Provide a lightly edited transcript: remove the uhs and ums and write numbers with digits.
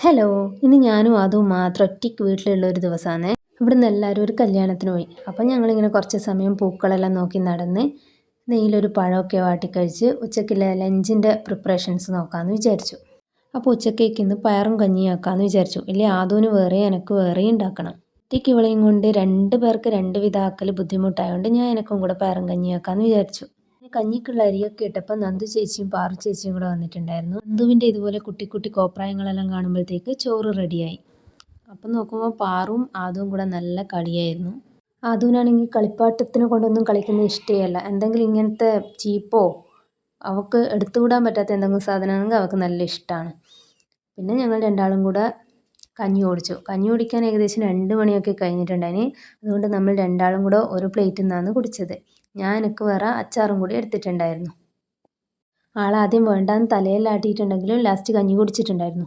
Hello. ഇന്ന് ഞാനും അതും മാത്രം ഒറ്റയ്ക്ക് വീട്ടിലുള്ള ഒരു ദിവസമാണ്. ഇവിടുന്ന് എല്ലാവരും ഒരു കല്യാണത്തിന് പോയി. അപ്പം ഞങ്ങളിങ്ങനെ കുറച്ച് സമയം പൂക്കളെല്ലാം നോക്കി നടന്ന് നെയ്യിലൊരു പഴമൊക്കെ വാട്ടിക്കഴിച്ച് ഉച്ചയ്ക്കുള്ള ലഞ്ചിൻ്റെ പ്രിപ്പറേഷൻസ് നോക്കാമെന്ന് വിചാരിച്ചു. അപ്പോൾ ഉച്ചക്കേക്ക് ഇന്ന് പയറും കഞ്ഞിയും ആക്കാമെന്ന് വിചാരിച്ചു. ഇല്ലേ, ആദൂന് വേറെ എനിക്ക് വേറെയും ഉണ്ടാക്കണം. ഒറ്റയ്ക്ക് ഇവളെയും കൊണ്ട് രണ്ട് പേർക്ക് രണ്ട് വിധം ആക്കൽ ബുദ്ധിമുട്ടായതുകൊണ്ട് ഞാൻ എനിക്കും കൂടെ പയറും കഞ്ഞിയും ആക്കാമെന്ന് വിചാരിച്ചു. കഞ്ഞിക്കുള്ള അരിയൊക്കെ ഇട്ടപ്പോൾ നന്ദു ചേച്ചിയും പാറു ചേച്ചിയും കൂടെ വന്നിട്ടുണ്ടായിരുന്നു. നന്ദുവിൻ്റെ ഇതുപോലെ കുട്ടി കുട്ടി കോപ്രായങ്ങളെല്ലാം കാണുമ്പോഴത്തേക്ക് ചോറ് റെഡിയായി. അപ്പം നോക്കുമ്പോൾ പാറും ആദുവും കൂടെ നല്ല കളിയായിരുന്നു. ആദുവിനാണെങ്കിൽ കളിപ്പാട്ടത്തിനെ കൊണ്ടൊന്നും കളിക്കുന്നത് ഇഷ്ടമല്ല. എന്തെങ്കിലും ഇങ്ങനത്തെ ചീപ്പോ അവൾക്ക് എടുത്തുകൂടാൻ പറ്റാത്ത എന്തെങ്കിലും സാധനമാണെങ്കിൽ അവൾക്ക് നല്ല ഇഷ്ടമാണ്. പിന്നെ ഞങ്ങൾ രണ്ടാളും കൂടെ കഞ്ഞി കുടിച്ചു. കഞ്ഞി കുടിക്കാൻ ഏകദേശം 2 മണിയൊക്കെ കഴിഞ്ഞിട്ടുണ്ടായിന്. അതുകൊണ്ട് നമ്മൾ രണ്ടാളും കൂടെ ഒരു പ്ലേറ്റിൽ നിന്നാണ് കുടിച്ചത്. ഞാൻ എനിക്ക് വേറെ അച്ചാറും കൂടി എടുത്തിട്ടുണ്ടായിരുന്നു. ആളാദ്യം വേണ്ടാന്ന് തലയെല്ലാം ആട്ടിയിട്ടുണ്ടെങ്കിലും ലാസ്റ്റ് കഞ്ഞി കുടിച്ചിട്ടുണ്ടായിരുന്നു.